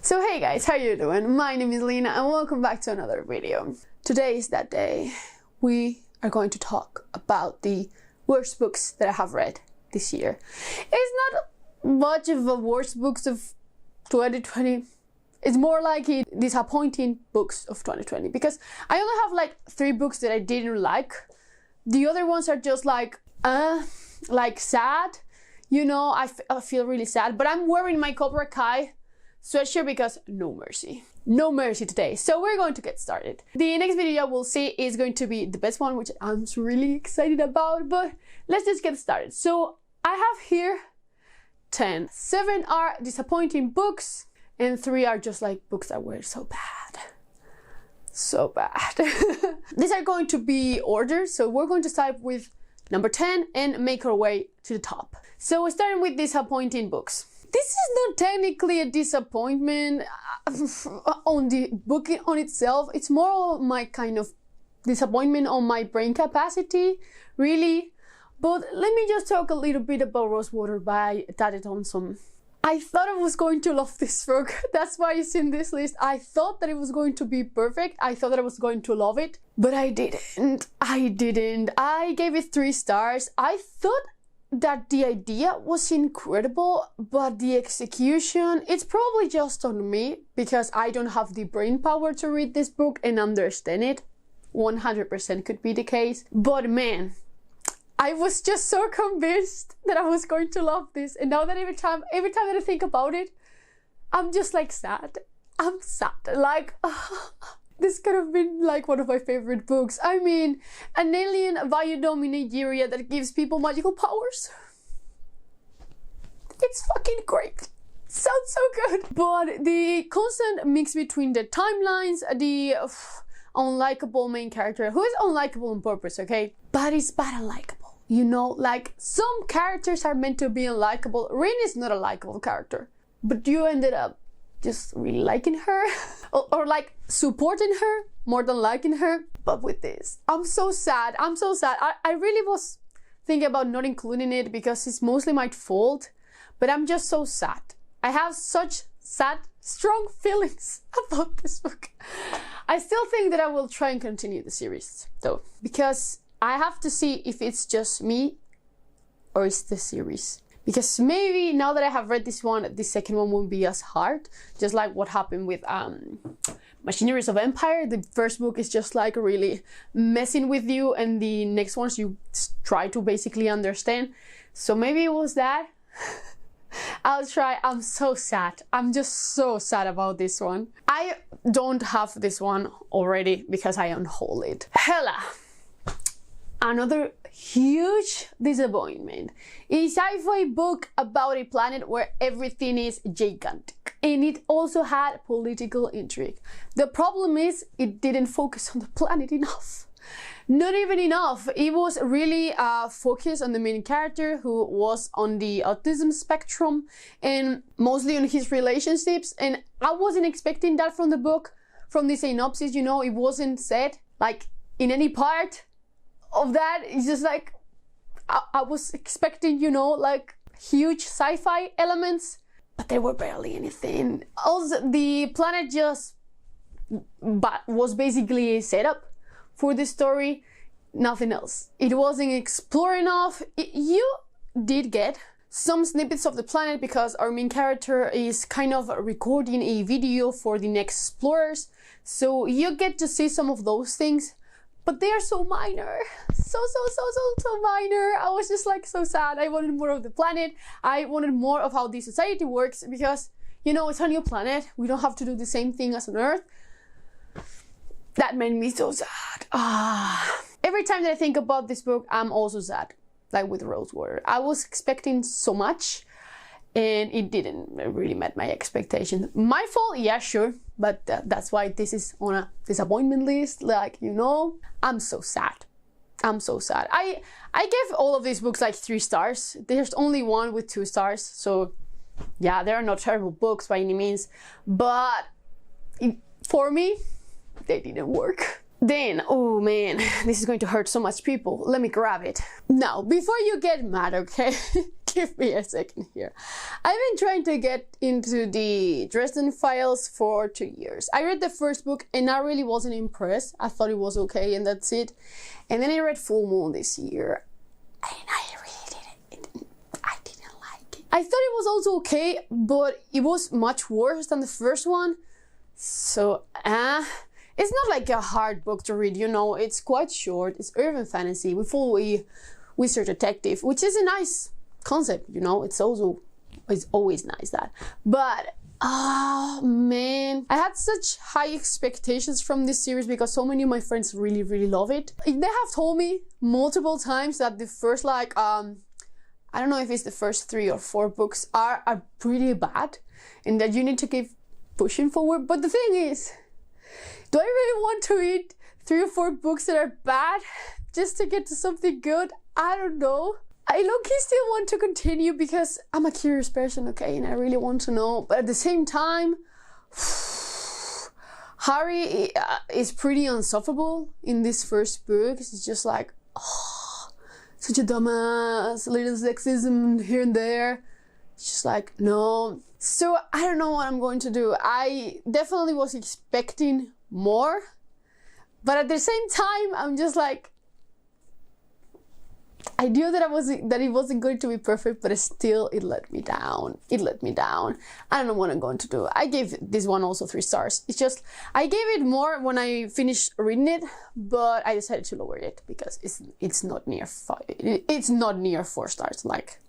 So hey guys, how you doing? My name is Lena and welcome back to another video. Today is that day. We are going to talk about the worst books that I have read this year. It's not much of a worst books of 2020. It's more like disappointing books of 2020 because I only have like 3 books that I didn't like. The other ones are just like sad. You know, I feel really sad, but I'm wearing my Echopraxia sweatshirt because no mercy today. So we're going to get started. The next video we'll see is going to be the best one, which I'm really excited about, but let's just get started. So I have here 10. 7 are disappointing books and 3 are just like books that were so bad. These are going to be ordered, so we're going to start with number 10 and make our way to the top. So we're starting with disappointing books. This is not technically a disappointment on the book on itself. It's more my kind of disappointment on my brain capacity, really. But let me just talk a little bit about Rosewater by Tate Thompson. I thought I was going to love this book. That's why it's in this list. I thought that it was going to be perfect. I thought that I was going to love it, but I didn't. I gave it 3 stars. I thought that the idea was incredible, but the execution, it's probably just on me because I don't have the brain power to read this book and understand it. 100% could be the case. But man, I was just so convinced that I was going to love this, and now that every time that I think about it, I'm just like sad. I'm sad. Like, this could have been like one of my favorite books. I mean, an alien biodome in Nigeria that gives people magical powers. It's fucking great. Sounds so good. But the constant mix between the timelines, the unlikable main character, who is unlikable on purpose, okay? But it's bad unlikable. You know, like some characters are meant to be unlikable. Rin is not a likable character, but you ended up just really liking her or like supporting her more than liking her. But with this, I'm so sad. I really was thinking about not including it because it's mostly my fault, but I'm just so sad. I have such sad, strong feelings about this book. I still think that I will try and continue the series though, because I have to see if it's just me or it's the series. Because maybe now that I have read this one, the second one won't be as hard. Just like what happened with Machineries of Empire. The first book is just like really messing with you, and the next ones you try to basically understand. So maybe it was that. I'll try. I'm so sad. I'm just so sad about this one. I don't have this one already because I unhaul it. Hella. Another huge disappointment. A sci-fi book about a planet where everything is gigantic. And it also had political intrigue. The problem is it didn't focus on the planet enough. Not even enough. It was really focused on the main character who was on the autism spectrum and mostly on his relationships. And I wasn't expecting that from the book. From the synopsis, you know, it wasn't said like in any part of that. It's just like I was expecting, you know, like huge sci-fi elements, but there were barely anything. Also, the planet just was basically a setup for the story, nothing else. It wasn't explored enough. You did get some snippets of the planet because our main character is kind of recording a video for the next explorers, so you get to see some of those things. But they are so minor, so minor. I was just like so sad. I wanted more of the planet. I wanted more of how the society works because, you know, it's a new planet. We don't have to do the same thing as on Earth. That made me so sad. Every time that I think about this book, I'm also sad, like with Rosewater. I was expecting so much and it didn't really met my expectations. My fault, yeah, sure. But that's why this is on a disappointment list. Like, you know, I'm so sad. I gave all of these books like 3 stars. There's only one with 2 stars. So yeah, they are not terrible books by any means. But for me, they didn't work. Then, oh man, this is going to hurt so much people. Let me grab it. Now, before you get mad, okay? Give me a second here. I've been trying to get into the Dresden Files for 2 years. I read the first book and I really wasn't impressed. I thought it was okay and that's it. And then I read Full Moon this year and I didn't like it. I thought it was also okay, but it was much worse than the first one. So, it's not like a hard book to read, you know, it's quite short. It's urban fantasy. We follow a wizard detective, which is a nice concept, you know, it's always nice that. But, oh man, I had such high expectations from this series because so many of my friends really, really love it. They have told me multiple times that the first, like, I don't know if it's the first 3 or 4 books are pretty bad and that you need to keep pushing forward. But the thing is, do I really want to read 3 or 4 books that are bad just to get to something good? I don't know. I low-key still want to continue because I'm a curious person, okay, and I really want to know. But at the same time, Harry is pretty insufferable in this first book. It's just like, oh, such a dumbass, a little sexism here and there. It's just like, no. So I don't know what I'm going to do. I definitely was expecting more, but at the same time, I'm just like, I knew that it wasn't going to be perfect, but still, it let me down. It let me down. I don't know what I'm going to do. I gave this one also 3 stars. It's just, I gave it more when I finished reading it, but I decided to lower it because it's not near 5. It's not near 4 stars. Like,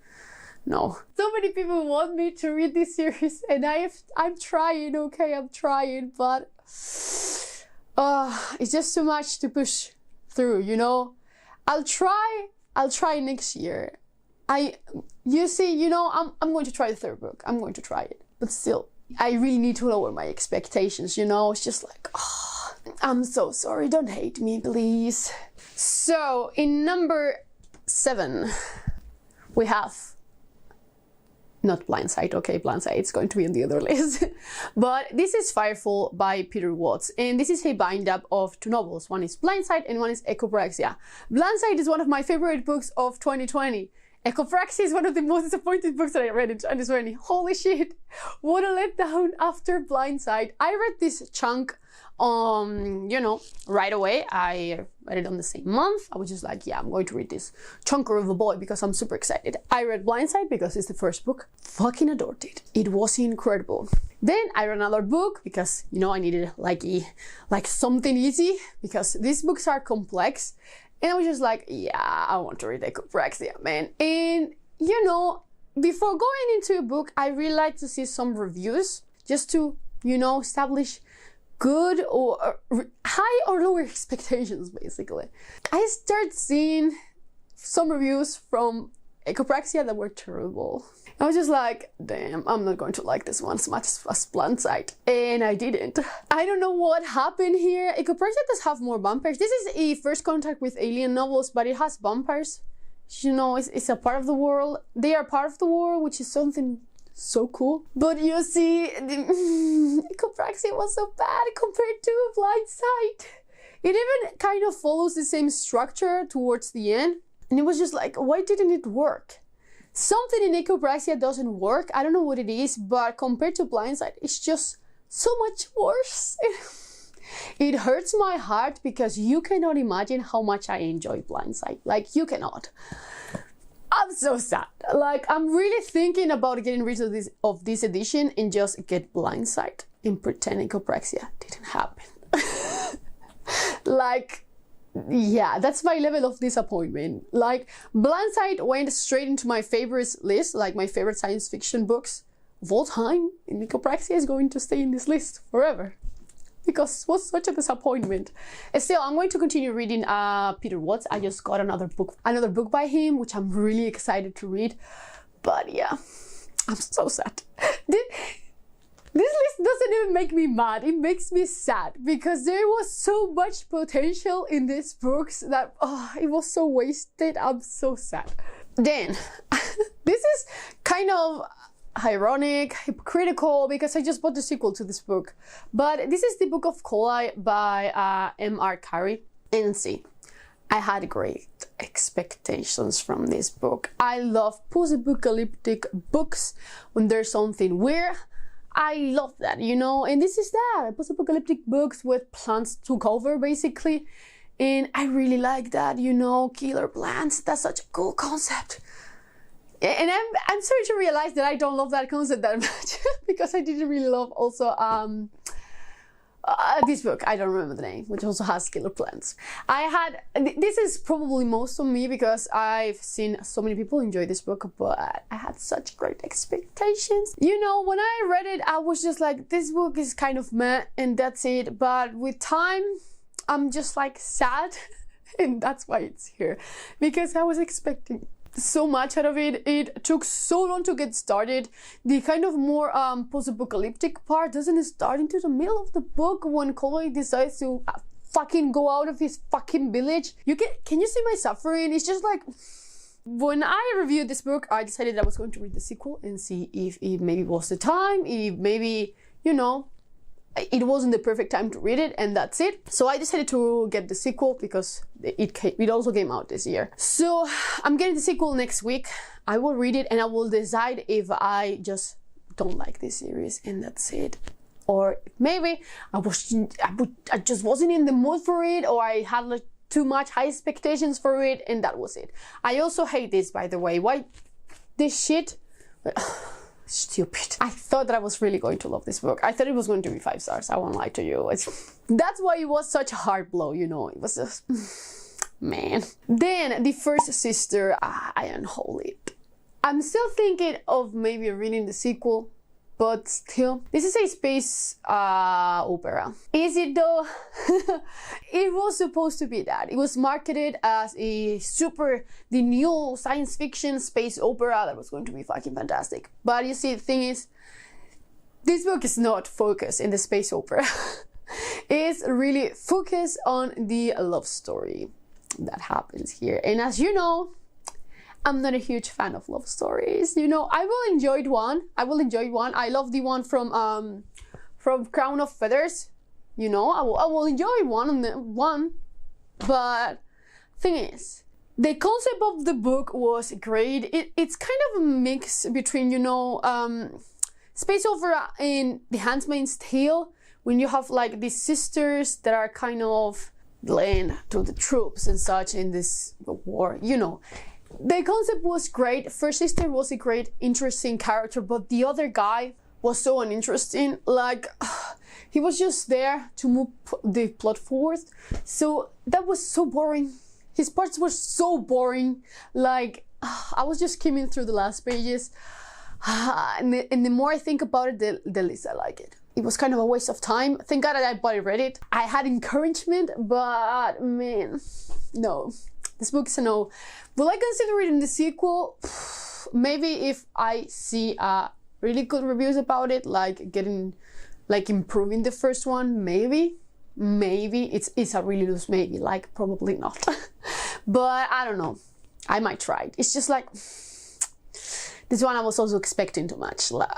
no. So many people want me to read this series, and I'm trying. Okay, I'm trying, but it's just too much to push through. You know, I'll try next year. You see, you know, I'm going to try the 3rd book. I'm going to try it. But still, I really need to lower my expectations, you know? It's just like, oh, I'm so sorry. Don't hate me, please. So, in number 7, we have, not Blindside, okay, Blindside, it's going to be on the other list. But this is Firefall by Peter Watts, and this is a bind-up of 2 novels. One is Blindside and one is Echopraxia. Blindside is one of my favorite books of 2020. Echopraxia is one of the most disappointing books that I read in 2020. Holy shit, what a letdown after Blindside. I read this chunk you know, right away. I read it on the same month. I was just like, yeah, I'm going to read this chunker of a boy because I'm super excited. I read Blindside because it's the first book. Fucking adored it. It was incredible. Then I read another book because, you know, I needed like something easy because these books are complex. And I was just like, yeah, I want to read Echopraxia, man. And, you know, before going into a book, I really like to see some reviews just to, you know, establish good or high or lower expectations, basically. I started seeing some reviews from Echopraxia that were terrible. I was just like, damn, I'm not going to like this one as much as Blindside. And I didn't. I don't know what happened here. Echopraxia does have more vampires. This is a first contact with alien novels, but it has vampires. You know, it's a part of the world. They are part of the world, which is something so cool. But you see, Echopraxia was so bad compared to Blindside. It even kind of follows the same structure towards the end. And it was just like, why didn't it work? Something in Echopraxia doesn't work. I don't know what it is, but compared to Blindside, it's just so much worse. It hurts my heart because you cannot imagine how much I enjoy Blindside. Like, you cannot. I'm so sad. Like, I'm really thinking about getting rid of this edition and just get Blindside and pretend Echopraxia didn't happen. Like, yeah, that's my level of disappointment. Like, Blindside went straight into my favorites list, like my favorite science fiction books of all time, and Echopraxia is going to stay in this list forever because it was such a disappointment. And still, I'm going to continue reading Peter Watts. I just got another book by him, which I'm really excited to read. But yeah, I'm so sad. This list doesn't even make me mad, it makes me sad because there was so much potential in these books that, it was so wasted. I'm so sad. Then, this is kind of ironic, hypocritical, because I just bought the sequel to this book. But this is the Book of Koli by M.R. Carey. And see, I had great expectations from this book. I love post-apocalyptic books when there's something weird. I love that, you know, and this is that, post-apocalyptic books with plants took over, basically. And I really like that, you know, killer plants. That's such a cool concept. And I'm sorry to realize that I don't love that concept that much because I didn't really love also this book, I don't remember the name, which also has killer plants. This is probably most of me because I've seen so many people enjoy this book, but I had such great expectations. You know, when I read it, I was just like, this book is kind of meh, and that's it. But with time, I'm just like sad, and that's why it's here, because I was expecting so much out of it. It took so long to get started. The kind of more post-apocalyptic part doesn't start into the middle of the book when Koli decides to fucking go out of his fucking village. Can you see my suffering? It's just like, when I reviewed this book, I decided I was going to read the sequel and see if it maybe was the time, if maybe, you know, it wasn't the perfect time to read it, and that's it. So I decided to get the sequel because it also came out this year. So I'm getting the sequel next week. I will read it and I will decide if I just don't like this series and that's it. Or maybe I just wasn't in the mood for it, or I had like too much high expectations for it and that was it. I also hate this, by the way. Why this shit? Stupid. I thought that I was really going to love this book. I thought it was going to be 5 stars. I won't lie to you. That's why it was such a hard blow, you know. It was just, man. Then the first sister, I unholy. I'm still thinking of maybe reading the sequel, but still, this is a space opera. Is it though? It was supposed to be that. It was marketed as the new science fiction space opera that was going to be fucking fantastic. But you see, the thing is, this book is not focused in the space opera. It's really focused on the love story that happens here. And as you know, I'm not a huge fan of love stories, you know. I will enjoy one. I love the one from Crown of Feathers, you know. I will enjoy one. But thing is, the concept of the book was great. It's kind of a mix between, you know, space opera and The Handmaid's Tale, when you have like these sisters that are kind of lend to the troops and such in this war, you know. The concept was great. First sister was a great, interesting character, but the other guy was so uninteresting. Like, he was just there to move the plot forward. So that was so boring. His parts were so boring. Like, I was just skimming through the last pages. And the more I think about it, the less I like it. It was kind of a waste of time. Thank God that I read it. I had encouragement, but man, no. This book is a no. Will I consider reading the sequel? Maybe if I see really good reviews about it, like improving the first one, maybe it's a really loose maybe, like probably not. But I don't know. I might try it. It's just like, this one I was also expecting too much. Like,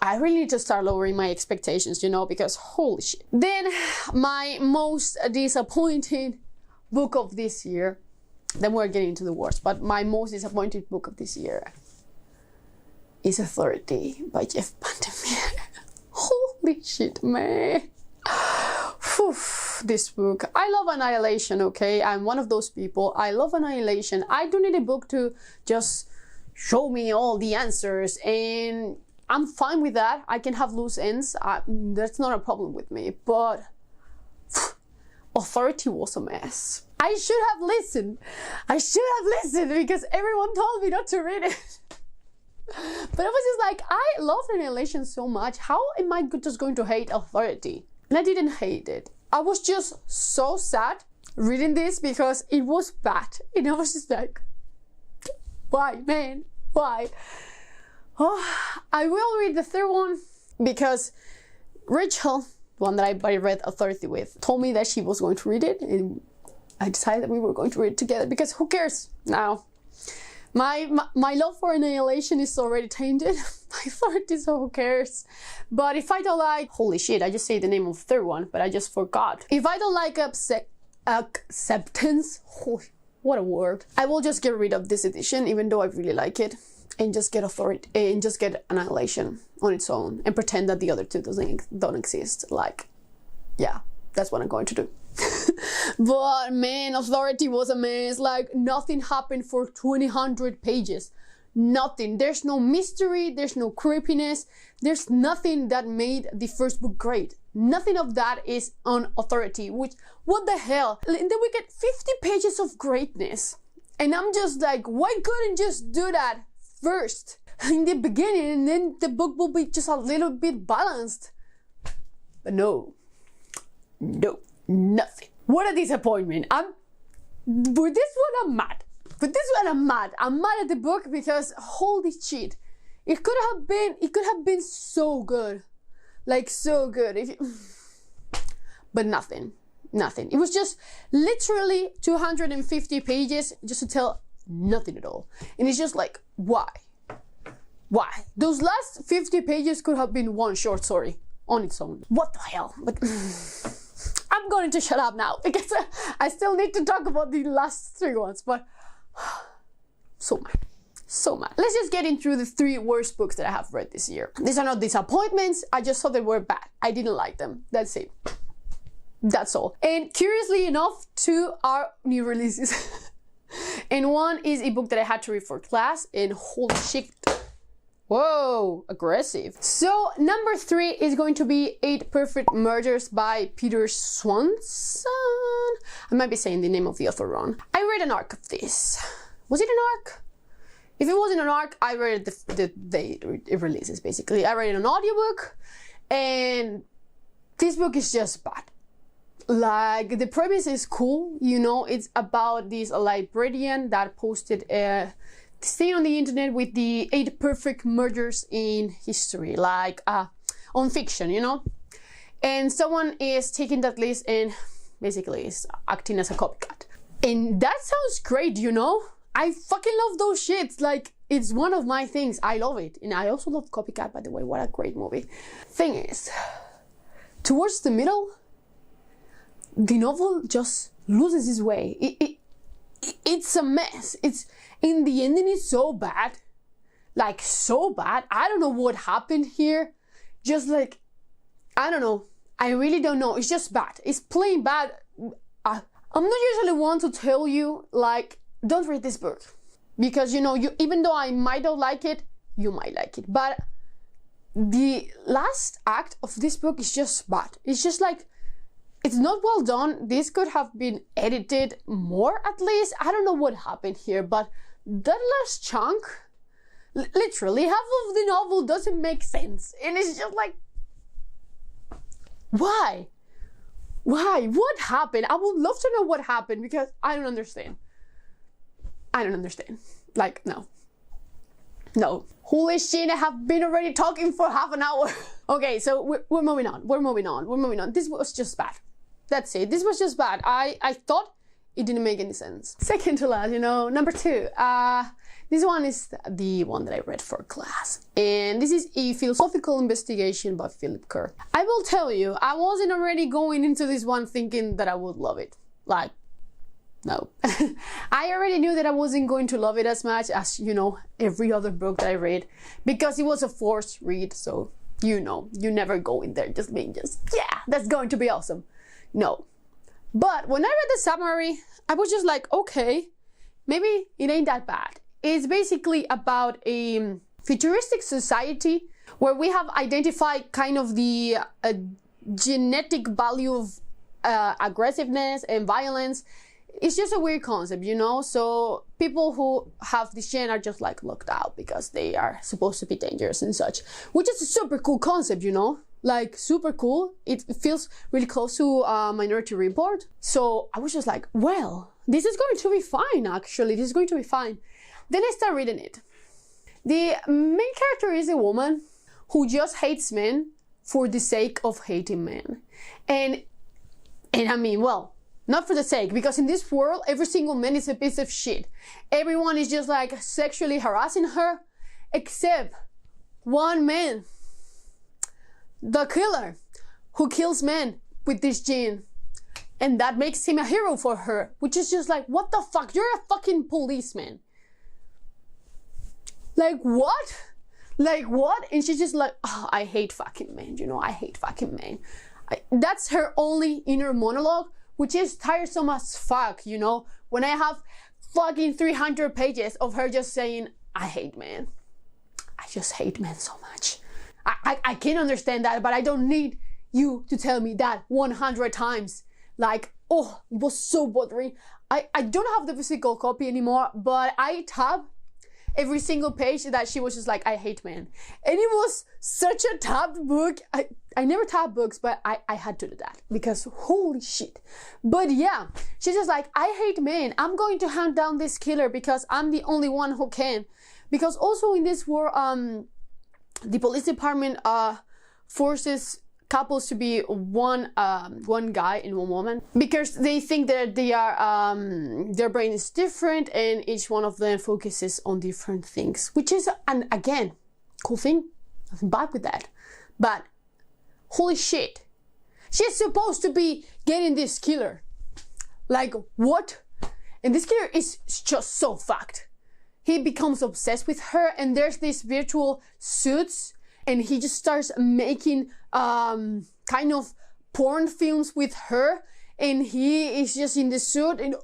I really need to start lowering my expectations, you know, because holy shit. Then my most disappointing book of this year. Then we're getting into the worst, but my most disappointed book of this year is Authority by Jeff Vandermeer. Holy shit, man. This book. I love Annihilation, okay? I'm one of those people. I love Annihilation. I don't need a book to just show me all the answers, and I'm fine with that. I can have loose ends. That's not a problem with me, but Authority was a mess. I should have listened because everyone told me not to read it. But I was just like, I love Annihilation so much. How am I just going to hate Authority? And I didn't hate it. I was just so sad reading this because it was bad. And I was just like, why, man? Why? Oh, I will read the third one because Rachel, the one that I read Authority with, told me that she was going to read it, and I decided that we were going to read it together because who cares now? My love for Annihilation is already tainted. I thought this, so who cares? But if I don't like, holy shit, I just say the name of the third one, but I just forgot. If I don't like acceptance. Oh, what a word. I will just get rid of this edition, even though I really like it, and just get authority and just get Annihilation on its own and pretend that the other two don't exist. Like, yeah, that's what I'm going to do. But man, Authority was a mess. Like, nothing happened for 200 pages. Nothing. There's no mystery, there's no creepiness, there's nothing that made the first book great. Nothing of that is on Authority, which, what the hell? And then we get 50 pages of greatness. And I'm just like, why couldn't just do that first in the beginning, and then the book will be just a little bit balanced? But no, nothing. What a disappointment. With this one I'm mad. With this one I'm mad. I'm mad at the book because holy shit. It could have been so good. Like, so good. But nothing. It was just literally 250 pages just to tell nothing at all. And it's just like, why? Those last 50 pages could have been one short story on its own. What the hell? Like, I'm going to shut up now because I still need to talk about the last 3 ones, but so mad. Let's just get into the 3 worst books that I have read this year. These are not disappointments, I just thought they were bad. I didn't like them. That's it. That's all. And curiously enough, 2 are new releases. And one is a book that I had to read for class, and holy shit. Whoa, aggressive. So number 3 is going to be 8 Perfect Murders by Peter Swanson. I might be saying the name of the author wrong. I read an arc of this. Was it an arc? If it wasn't an arc, I read it releases basically. I read an audiobook, and this book is just bad. Like, the premise is cool, you know, it's about this librarian that posted a thing on the internet with the 8 perfect murders in history, like on fiction, you know, and someone is taking that list and basically is acting as a copycat, and that sounds great, you know. I fucking love those shits. Like, it's one of my things. I love it. And I also love Copycat, by the way. What a great movie. Thing is, towards the middle, the novel just loses its way. It's a mess. In the ending, it's so bad. Like, so bad. I don't know what happened here. Just like, I don't know. I really don't know. It's just bad. It's plain bad. I'm not usually one to tell you, like, don't read this book. Because, you know, even though I might not like it, you might like it. But the last act of this book is just bad. It's just like, it's not well done. This could have been edited more, at least. I don't know what happened here, but that last chunk, literally half of the novel doesn't make sense. And it's just like, why? What happened? I would love to know what happened, because I don't understand. Like, no. Holy shit, I have been already talking for half an hour. Okay, so we're moving on. This was just bad. That's it. This was just bad. I thought it didn't make any sense. Second to last, you know, number 2. This one is the one that I read for class. And this is a philosophical investigation by Philip Kerr. I will tell you, I wasn't already going into this one thinking that I would love it. Like, no. I already knew that I wasn't going to love it as much as, you know, every other book that I read, because it was a forced read. So, you know, you never go in there just being yeah, that's going to be awesome. No. But when I read the summary, I was just like, okay, maybe it ain't that bad. It's basically about a futuristic society where we have identified kind of the genetic value of aggressiveness and violence. It's just a weird concept, you know? So people who have this gen are just like looked out because they are supposed to be dangerous and such, which is a super cool concept, you know? Like, super cool. It feels really close to Minority Report. So I was just like, well, this is going to be fine, actually. This is going to be fine. Then I start reading it. The main character is a woman who just hates men for the sake of hating men. And I mean, well, not for the sake, because in this world, every single man is a piece of shit. Everyone is just like sexually harassing her, except one man. The killer who kills men with this gene. And that makes him a hero for her, which is just like, what the fuck? You're a fucking policeman. Like, what? Like, what? And she's just like, oh, I hate fucking men, you know, I hate fucking men. That's her only inner monologue, which is tiresome as fuck, you know? When I have fucking 300 pages of her just saying, I hate men. I just hate men so much. I can understand that, but I don't need you to tell me that 100 times. Like, oh, it was so bothering. I don't have the physical copy anymore, but I tab every single page that she was just like, I hate men. And it was such a tabbed book. I never tab books, but I had to do that because holy shit. But yeah, she's just like, I hate men. I'm going to hunt down this killer because I'm the only one who can. Because also in this war, the police department forces couples to be one guy and one woman because they think that they are their brain is different and each one of them focuses on different things, which is, and again, cool thing, nothing bad with that. But holy shit, she's supposed to be getting this killer. Like, what? And this killer is just so fucked. He becomes obsessed with her, and there's these virtual suits, and he just starts making kind of porn films with her, and he is just in the suit, and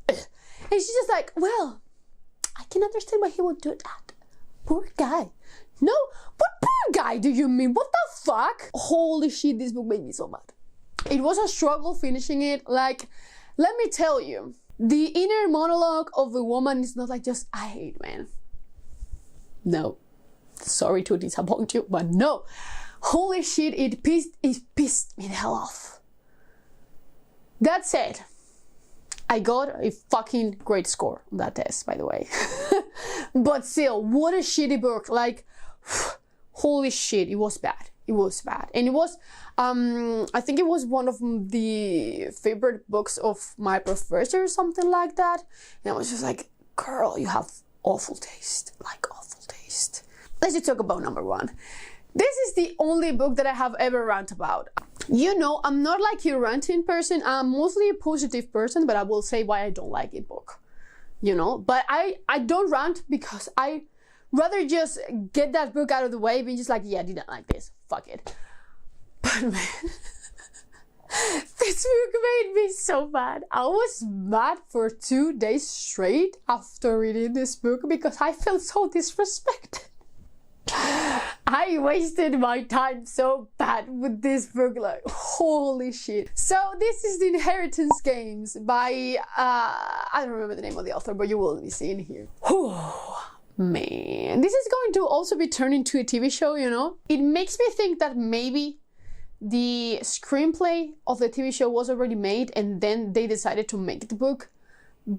she's just like, well, I can understand why he would do that. Poor guy. No, what poor guy do you mean? What the fuck? Holy shit, this book made me so mad. It was a struggle finishing it. Like, let me tell you, the inner monologue of the woman is not like just, I hate men. No. Sorry to disappoint you, but no. Holy shit, it pissed me the hell off. That said, I got a fucking great score on that test, by the way. But still, what a shitty book. Like, holy shit, it was bad. It was bad. And it was, I think it was one of the favorite books of my professor or something like that. And I was just like, girl, you have awful taste. Like, awful taste. Let's just talk about number one. This is the only book that I have ever ranted about. You know, I'm not like a ranting person. I'm mostly a positive person, but I will say why I don't like a book. You know, but I don't rant because I rather just get that book out of the way and just like, yeah, I didn't like this. Fuck it. But man, this book made me so mad. I was mad for 2 days straight after reading this book because I felt so disrespected. I wasted my time so bad with this book, like, holy shit. So this is The Inheritance Games by, I don't remember the name of the author, but you will be seeing here. Whew, man, this is going to also be turned into a TV show, you know? It makes me think that maybe the screenplay of the TV show was already made and then they decided to make the book,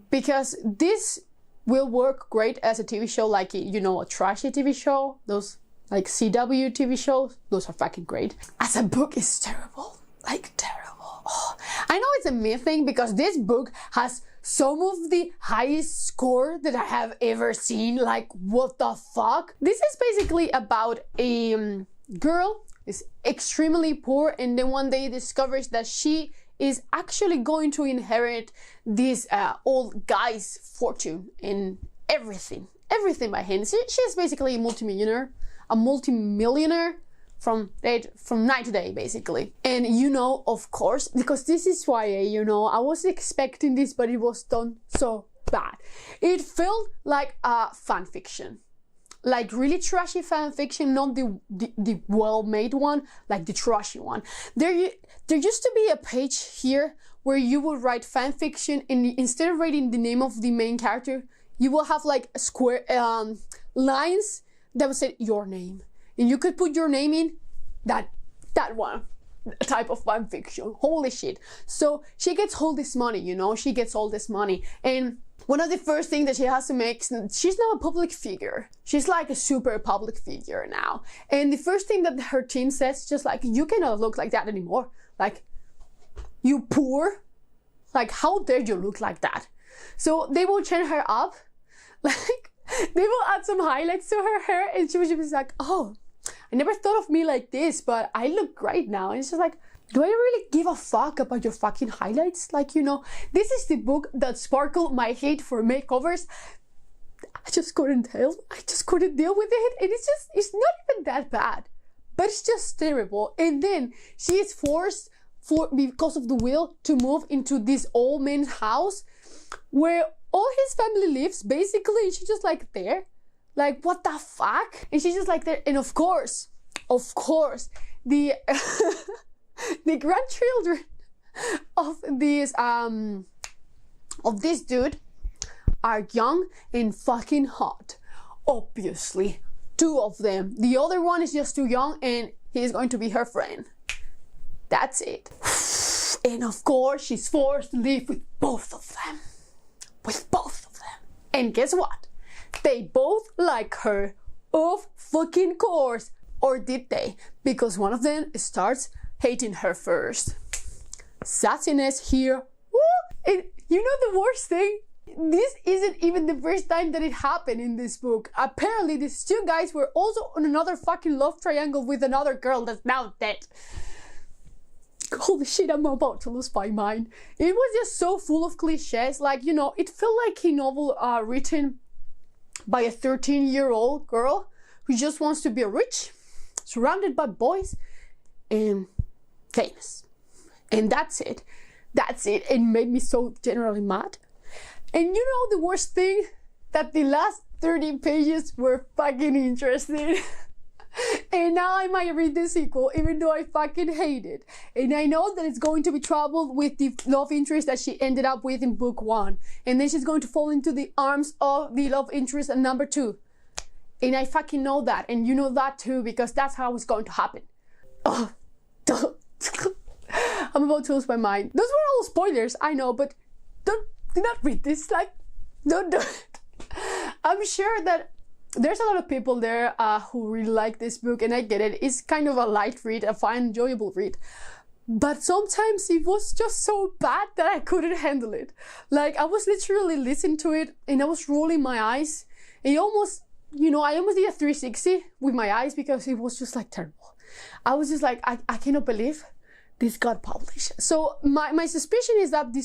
because this will work great as a TV show, like, you know, a trashy TV show, those like CW TV shows, those are fucking great. As a book, it's terrible, like terrible. Oh. I know it's a me thing because this book has some of the highest score that I have ever seen. Like, what the fuck? This is basically about a girl is extremely poor and then one day discovers that she is actually going to inherit this old guy's fortune and everything by him. She's basically a multimillionaire from night to day, basically. And you know, of course, because this is YA, you know, I was expecting this, but it was done so bad. It felt like a fan fiction. Like really trashy fan fiction, not the well-made one, like the trashy one. There used to be a page here where you would write fan fiction and instead of writing the name of the main character, you will have like square lines that would say your name. And you could put your name in that one type of fan fiction. Holy shit. So she gets all this money, you know, she gets all this money. And one of the first things that she has to make, she's now a public figure. She's like a super public figure now. And the first thing that her team says, just like, you cannot look like that anymore. Like, you poor. Like, how dare you look like that? So they will change her up. Like, they will add some highlights to her hair and she was just like, oh, I never thought of me like this, but I look great now. And it's just like, do I really give a fuck about your fucking highlights? Like, you know, this is the book that sparkled my hate for makeovers. I just couldn't deal. I just couldn't deal with it. And it's not even that bad, but it's just terrible. And then she is forced because of the will to move into this old man's house where all his family lives, basically. And she's just like there. Like, what the fuck? And she's just like there. And of course, the the grandchildren of this dude are young and fucking hot. Obviously, 2 of them. The other one is just too young and he's going to be her friend. That's it. And of course, she's forced to live with both of them. And guess what? They both like her. Of fucking course. Or did they? Because one of them starts hating her first. Sassiness here. Woo! And you know the worst thing? This isn't even the first time that it happened in this book. Apparently these 2 guys were also on another fucking love triangle with another girl that's now dead. Holy shit, I'm about to lose my mind. It was just so full of cliches. Like, you know, it felt like a novel written by a 13-year-old girl who just wants to be rich, surrounded by boys, and famous. And that's it. It made me so generally mad. And you know the worst thing? That the last 30 pages were fucking interesting. And now I might read the sequel, even though I fucking hate it. And I know that it's going to be troubled with the love interest that she ended up with in book 1. And then she's going to fall into the arms of the love interest in number 2. And I fucking know that. And you know that too, because that's how it's going to happen. Oh, I'm about to lose my mind. Those were all spoilers, I know, but do not read this. Like, don't do it. I'm sure that there's a lot of people there who really like this book, and I get it. It's kind of a light read, a fine, enjoyable read. But sometimes it was just so bad that I couldn't handle it. Like, I was literally listening to it, and I was rolling my eyes. And almost, you know, I almost did a 360 with my eyes because it was just like terrible. I was just like, I cannot believe this got published. So my suspicion is that the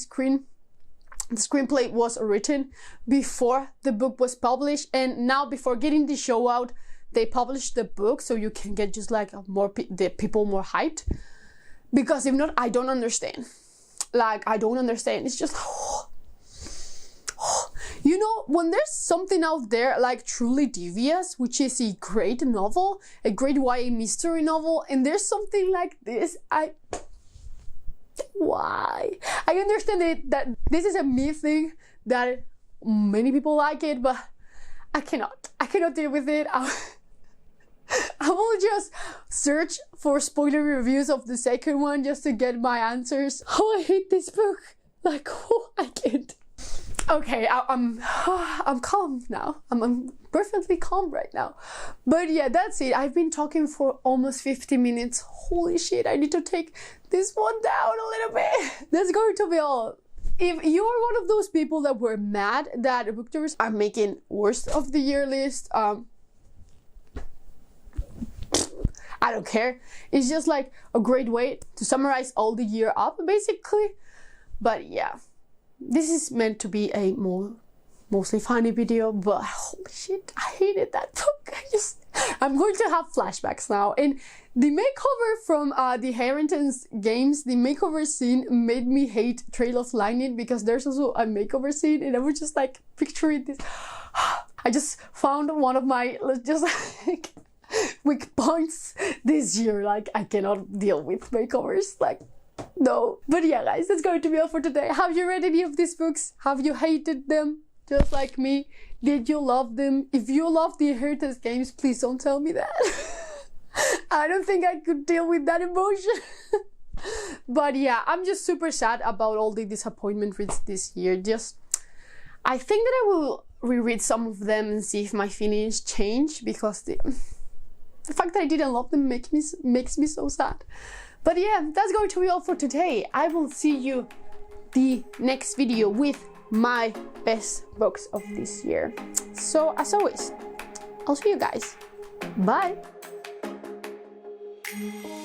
screenplay was written before the book was published, and now before getting the show out, they published the book so you can get just like the people more hyped. Because if not, I don't understand. Like, I don't understand. It's just, you know, when there's something out there like Truly Devious, which is a great novel, a great YA mystery novel, and there's something like this, why? I understand that this is a me thing, that many people like it, but I cannot deal with it. I will just search for spoiler reviews of the second one just to get my answers. Oh, I hate this book. Like, oh, I can't. Okay, I'm calm now. I'm perfectly calm right now. But yeah, that's it. I've been talking for almost 50 minutes. Holy shit, I need to take this one down a little bit. That's going to be all. If you are one of those people that were mad that booktubers are making worst of the year list, I don't care. It's just like a great way to summarize all the year up, basically. But yeah, this is meant to be a mostly funny video, but holy shit, I hated that book. I'm going to have flashbacks now. And the makeover from the Harrington's games, the makeover scene made me hate Trail of Lightning, because there's also a makeover scene, and I was just like picturing this. I just found one of my just like weak points this year. Like, I cannot deal with makeovers. Like, no. But yeah, guys, that's going to be all for today. Have you read any of these books? Have you hated them just like me? Did you love them? If you love the Inheritance games, please don't tell me that. I don't think I could deal with that emotion. But yeah, I'm just super sad about all the disappointment reads this year. I think that I will reread some of them and see if my feelings change, because the fact that I didn't love them makes me so sad. But yeah, that's going to be all for today. I will see you the next video with my best books of this year. So as always, I'll see you guys. Bye. you.